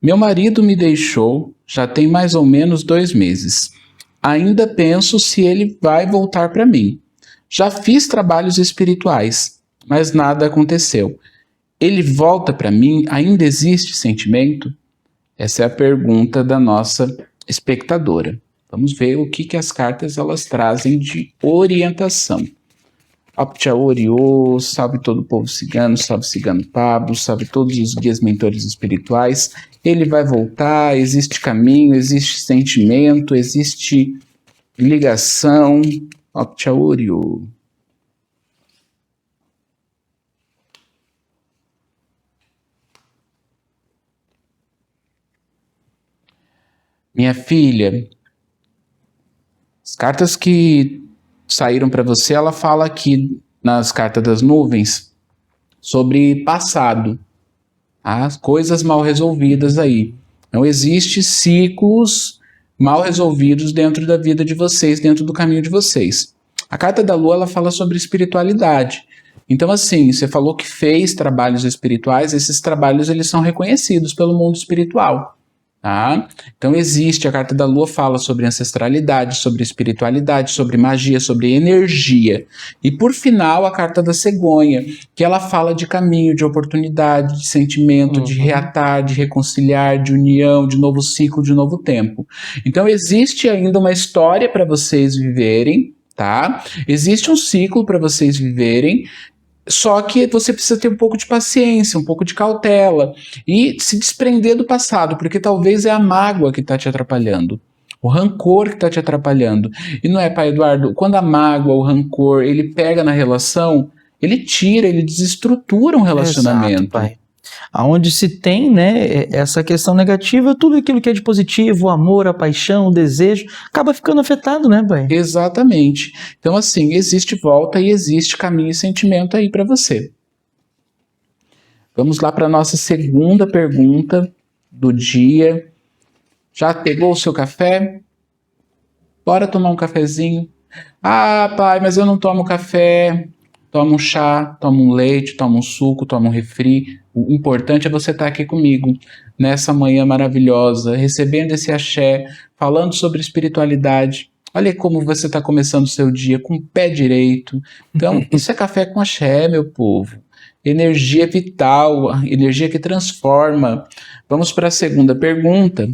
meu marido me deixou já tem mais ou menos 2 meses. Ainda penso se ele vai voltar para mim. Já fiz trabalhos espirituais, mas nada aconteceu. Ele volta para mim? Ainda existe sentimento? Essa é a pergunta da nossa espectadora. Vamos ver o que as cartas elas trazem de orientação. Aptia Oriô, salve todo o povo cigano, salve Cigano Pablo, salve todos os guias mentores espirituais. Ele vai voltar, existe caminho, existe sentimento, existe ligação. Aptia Oriô. Minha filha, as cartas que saíram para você, ela fala aqui nas cartas das nuvens sobre passado, as coisas mal resolvidas aí. Não existe ciclos mal resolvidos dentro da vida de vocês, dentro do caminho de vocês. A carta da lua, ela fala sobre espiritualidade. Então, assim, você falou que fez trabalhos espirituais, esses trabalhos eles são reconhecidos pelo mundo espiritual. Tá? Então existe, a carta da lua fala sobre ancestralidade, sobre espiritualidade, sobre magia, sobre energia. E por final a carta da cegonha, que ela fala de caminho, de oportunidade, de sentimento, de reatar, de reconciliar, de união, de novo ciclo, de novo tempo. Então existe ainda uma história para vocês viverem, tá? Existe um ciclo para vocês viverem. Só que você precisa ter um pouco de paciência, um pouco de cautela e se desprender do passado, porque talvez é a mágoa que está te atrapalhando, o rancor que está te atrapalhando. E não é, pai Eduardo, quando a mágoa, o rancor, ele pega na relação, ele tira, ele desestrutura um relacionamento. Exato, pai. Aonde se tem, né, essa questão negativa, tudo aquilo que é de positivo, o amor, a paixão, o desejo, acaba ficando afetado, né, pai? Exatamente. Então, assim, existe volta e existe caminho e sentimento aí para você. Vamos lá para a nossa segunda pergunta do dia. Já pegou o seu café? Bora tomar um cafezinho? Ah, pai, mas eu não tomo café. Toma um chá, toma um leite, toma um suco, toma um refri. O importante é você estar aqui comigo nessa manhã maravilhosa, recebendo esse axé, falando sobre espiritualidade. Olha como você está começando o seu dia com o pé direito. Então, isso é café com axé, meu povo. Energia vital, energia que transforma. Vamos para a segunda pergunta.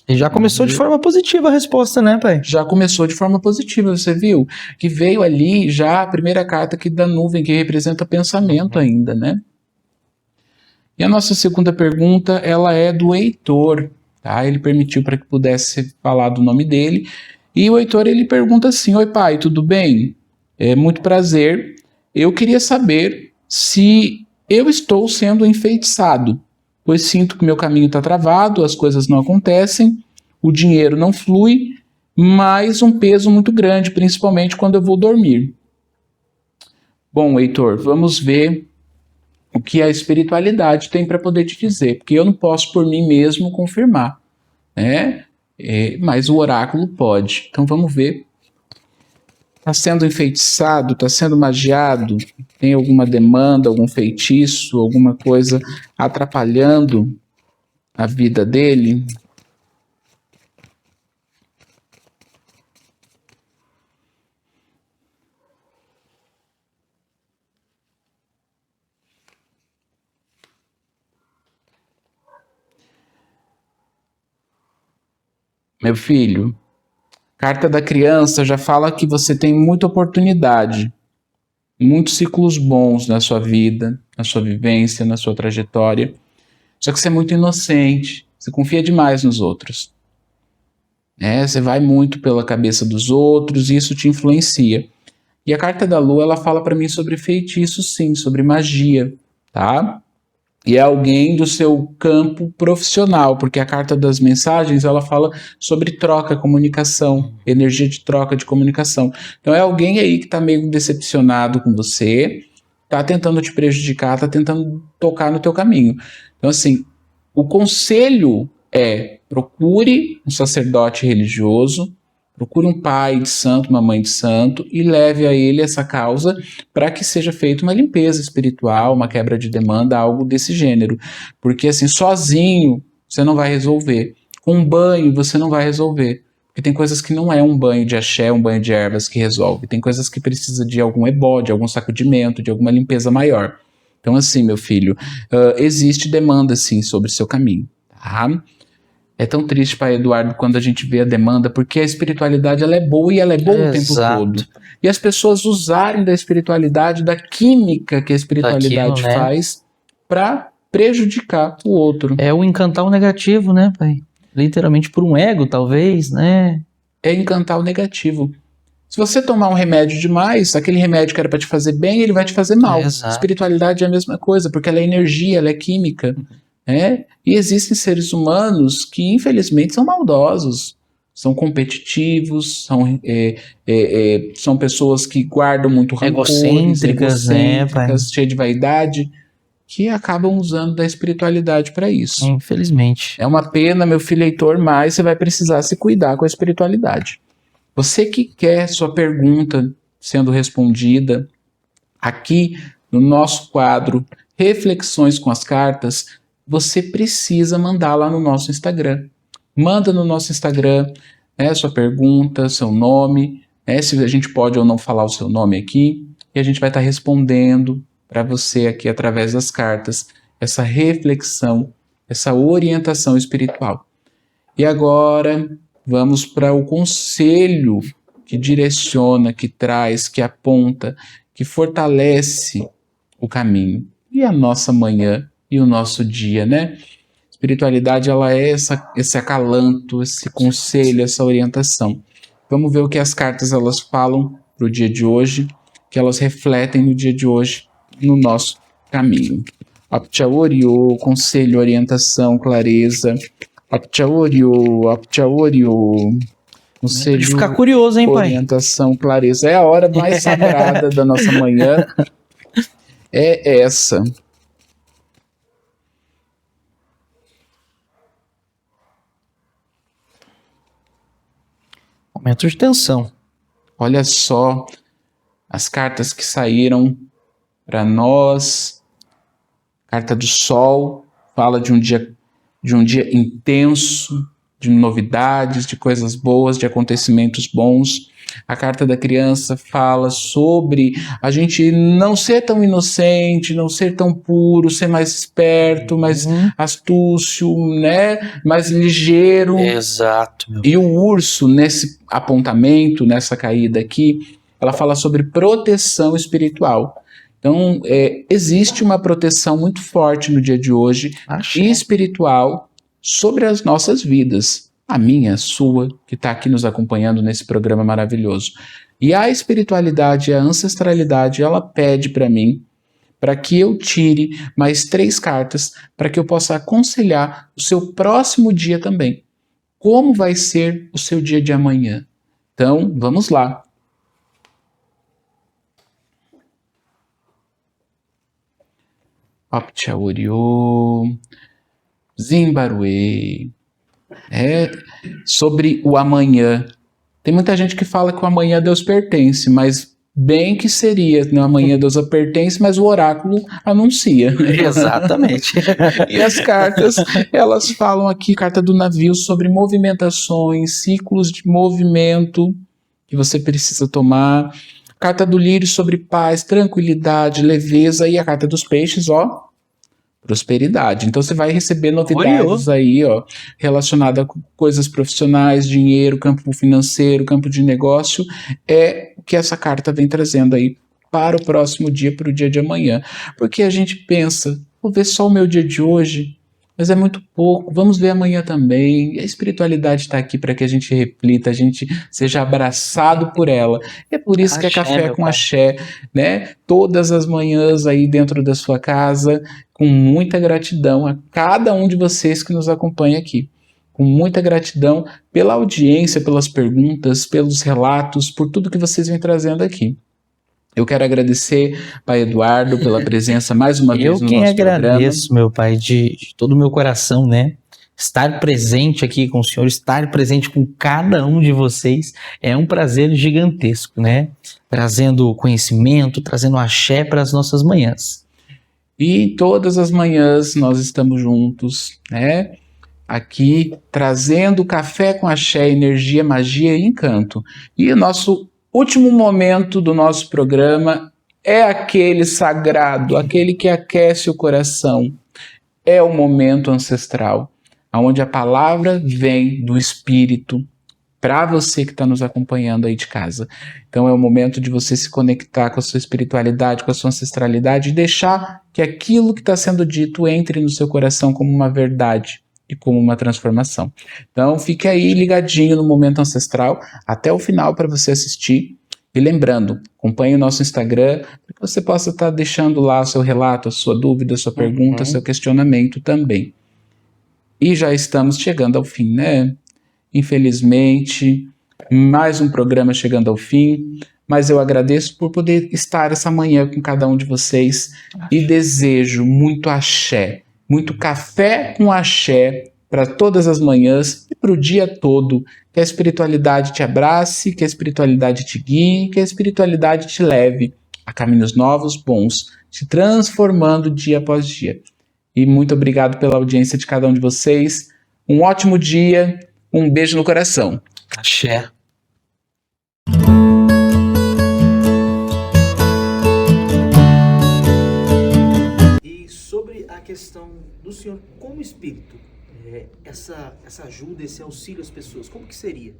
E já começou de forma positiva a resposta, né, pai? Já começou de forma positiva, você viu? Que veio ali já a primeira carta aqui da nuvem, que representa pensamento ainda, né? E a nossa segunda pergunta, ela é do Heitor, tá? Ele permitiu para que pudesse falar do nome dele. E o Heitor, ele pergunta assim: oi, pai, tudo bem? É muito prazer. Eu queria saber se eu estou sendo enfeitiçado, pois sinto que meu caminho está travado, as coisas não acontecem, o dinheiro não flui, mas um peso muito grande, principalmente quando eu vou dormir. Bom, Heitor, vamos ver o que a espiritualidade tem para poder te dizer, porque eu não posso por mim mesmo confirmar, né? Mas o oráculo pode. Então vamos ver. Está sendo enfeitiçado, está sendo magiado, tem alguma demanda, algum feitiço, alguma coisa atrapalhando a vida dele? Meu filho, carta da criança já fala que você tem muita oportunidade, muitos ciclos bons na sua vida, na sua vivência, na sua trajetória. Só que você é muito inocente, você confia demais nos outros. Você vai muito pela cabeça dos outros e isso te influencia. E a carta da lua, ela fala para mim sobre feitiço, sim, sobre magia, tá? E é alguém do seu campo profissional, porque a carta das mensagens, ela fala sobre troca, comunicação, energia de troca, de comunicação. Então é alguém aí que está meio decepcionado com você, está tentando te prejudicar, está tentando tocar no teu caminho. Então assim, o conselho é: procure um sacerdote religioso, procure um pai de santo, uma mãe de santo e leve a ele essa causa para que seja feita uma limpeza espiritual, uma quebra de demanda, algo desse gênero. Porque assim, sozinho você não vai resolver. Com um banho você não vai resolver. Porque tem coisas que não é um banho de axé, um banho de ervas que resolve. Tem coisas que precisa de algum ebó, de algum sacudimento, de alguma limpeza maior. Então, assim, meu filho, existe demanda, sim, sobre o seu caminho, tá? É tão triste, pai Eduardo, quando a gente vê a demanda, porque a espiritualidade, ela é boa e ela é boa o tempo todo. E as pessoas usarem da espiritualidade, da química que a espiritualidade Daquilo, né? faz para prejudicar o outro. É o encantar o negativo, né, pai? Literalmente por um ego, talvez, né? É encantar o negativo. Se você tomar um remédio demais, aquele remédio que era para te fazer bem, ele vai te fazer mal. Exato. Espiritualidade é a mesma coisa, porque ela é energia, ela é química. Né? E existem seres humanos que, infelizmente, são maldosos, são competitivos, são pessoas que guardam muito rancores, Egocêntricas, né, pai? cheias de vaidade, que acabam usando da espiritualidade para isso. Infelizmente. É uma pena, meu filho Heitor, mas você vai precisar se cuidar com a espiritualidade. Você que quer sua pergunta sendo respondida aqui no nosso quadro Reflexões com as Cartas, você precisa mandar lá no nosso Instagram. Manda no nosso Instagram, né, sua pergunta, seu nome, né, se a gente pode ou não falar o seu nome aqui, e a gente vai estar respondendo para você aqui através das cartas, essa reflexão, essa orientação espiritual. E agora vamos para o conselho que direciona, que traz, que aponta, que fortalece o caminho. E a nossa manhã e o nosso dia, né? Espiritualidade, ela é esse acalanto, esse conselho, essa orientação. Vamos ver o que as cartas elas falam para o dia de hoje, que elas refletem no dia de hoje, no nosso caminho. Apchaoryo, conselho, orientação, clareza. Apchaoryo, conselho, De ficar curioso, hein, pai? orientação, clareza. É a hora mais sagrada da nossa manhã. É essa. Momento de tensão. Olha só as cartas que saíram para nós. Carta do Sol fala de um dia intenso, de novidades, de coisas boas, de acontecimentos bons. A carta da criança fala sobre a gente não ser tão inocente, não ser tão puro, ser mais esperto, mais astúcio, né? Mais ligeiro. Exato. E o urso, nesse apontamento, nessa caída aqui, ela fala sobre proteção espiritual. Então, existe uma proteção muito forte no dia de hoje, espiritual, sobre as nossas vidas. A minha, a sua, que está aqui nos acompanhando nesse programa maravilhoso. E a espiritualidade, a ancestralidade, ela pede para mim, para que eu tire mais 3 cartas, para que eu possa aconselhar o seu próximo dia também. Como vai ser o seu dia de amanhã? Então, vamos lá. Apchaoryo, Zimbaruê. Sobre o amanhã. Tem muita gente que fala que o amanhã a Deus pertence, mas bem que seria, né? Amanhã a Deus pertence, mas o oráculo anuncia. Exatamente. E as cartas, elas falam aqui, carta do navio, sobre movimentações, ciclos de movimento que você precisa tomar. Carta do lírio sobre paz, tranquilidade, leveza. E a carta dos peixes, ó, prosperidade. Então você vai receber novidades aí, ó, relacionadas com coisas profissionais, dinheiro, campo financeiro, campo de negócio. É o que essa carta vem trazendo aí para o próximo dia, para o dia de amanhã. Porque a gente pensa, vou ver só o meu dia de hoje, mas é muito pouco, vamos ver amanhã também. A espiritualidade está aqui para que a gente reflita, a gente seja abraçado por ela. É por isso que é Café com Axé, né? Todas as manhãs aí dentro da sua casa, com muita gratidão a cada um de vocês que nos acompanha aqui. Com muita gratidão pela audiência, pelas perguntas, pelos relatos, por tudo que vocês vêm trazendo aqui. Eu quero agradecer, pai Eduardo, pela presença mais uma vez no nosso programa. Eu quem agradeço, meu pai, de todo o meu coração, né? Estar presente aqui com o senhor, estar presente com cada um de vocês é um prazer gigantesco, né? Trazendo conhecimento, trazendo axé para as nossas manhãs. E todas as manhãs nós estamos juntos, né? Aqui trazendo café com axé, energia, magia e encanto. E o nosso último momento do nosso programa é aquele sagrado, aquele que aquece o coração. É o momento ancestral, onde a palavra vem do Espírito para você que está nos acompanhando aí de casa. Então é o momento de você se conectar com a sua espiritualidade, com a sua ancestralidade e deixar que aquilo que está sendo dito entre no seu coração como uma verdade e como uma transformação. Então fique aí ligadinho no momento ancestral até o final para você assistir. E lembrando, acompanhe o nosso Instagram para que você possa estar deixando lá o seu relato, a sua dúvida, a sua pergunta, o seu questionamento também. E já estamos chegando ao fim, né? Infelizmente, mais um programa chegando ao fim, mas eu agradeço por poder estar essa manhã com cada um de vocês e desejo muito axé, muito café com axé para todas as manhãs e para o dia todo. Que a espiritualidade te abrace, que a espiritualidade te guie, que a espiritualidade te leve a caminhos novos, bons, te transformando dia após dia. E muito obrigado pela audiência de cada um de vocês. Um ótimo dia, um beijo no coração. Axé. E sobre a questão do senhor como espírito, essa ajuda, esse auxílio às pessoas, como que seria?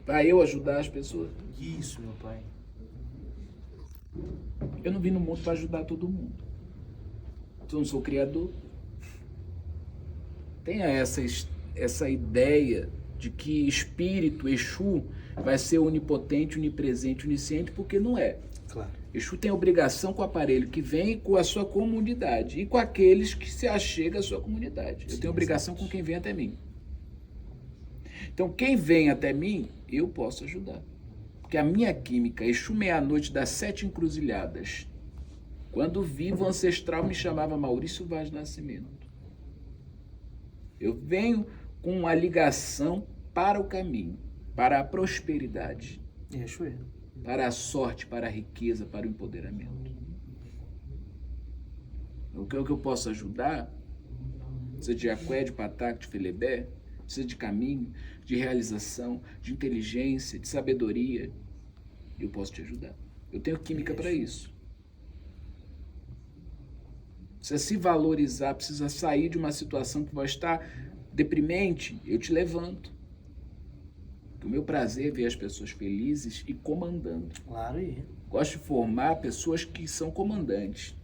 Para eu ajudar as pessoas? Isso, meu pai. Eu não vim no mundo para ajudar todo mundo. Eu não sou criador. Tenha essa ideia de que espírito, Exu, vai ser onipotente, onipresente, onisciente, porque não é. Claro. Exu tem obrigação com o aparelho que vem com a sua comunidade e com aqueles que se achegam à sua comunidade. Eu tenho obrigação com quem vem até mim. Então, quem vem até mim, eu posso ajudar. Porque a minha química, Exu meia-noite das 7 encruzilhadas, quando vivo ancestral me chamava Maurício Vaz Nascimento. Eu venho com uma ligação para o caminho, para a prosperidade. Exu é. Para a sorte, para a riqueza, para o empoderamento. O que eu posso ajudar? Precisa de Aqué, de Pataco, de Felebé, precisa de caminho, de realização, de inteligência, de sabedoria. Eu posso te ajudar. Eu tenho química para isso. Precisa se valorizar, precisa sair de uma situação que vai estar deprimente, eu te levanto. O meu prazer é ver as pessoas felizes e comandando. Claro, é. Gosto de formar pessoas que são comandantes.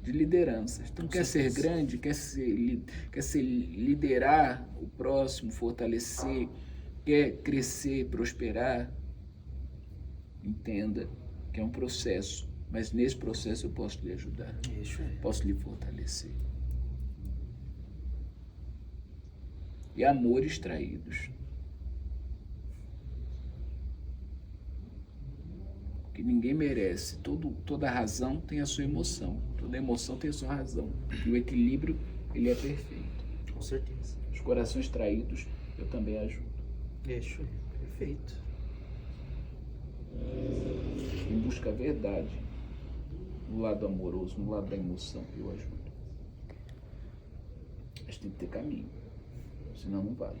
De lideranças. Então, quer ser grande, quer liderar o próximo, fortalecer, quer crescer, prosperar. Entenda que é um processo, mas nesse processo eu posso lhe ajudar. Isso é. Posso lhe fortalecer. E amores traídos. Porque ninguém merece. Toda razão tem a sua emoção. Toda emoção tem a sua razão. E o equilíbrio, ele é perfeito. Com certeza. Os corações traídos, eu também ajudo. Isso é. Perfeito. Quem busca a verdade, no lado amoroso, no lado da emoção, eu ajudo. Mas tem que ter caminho. Senão não vale.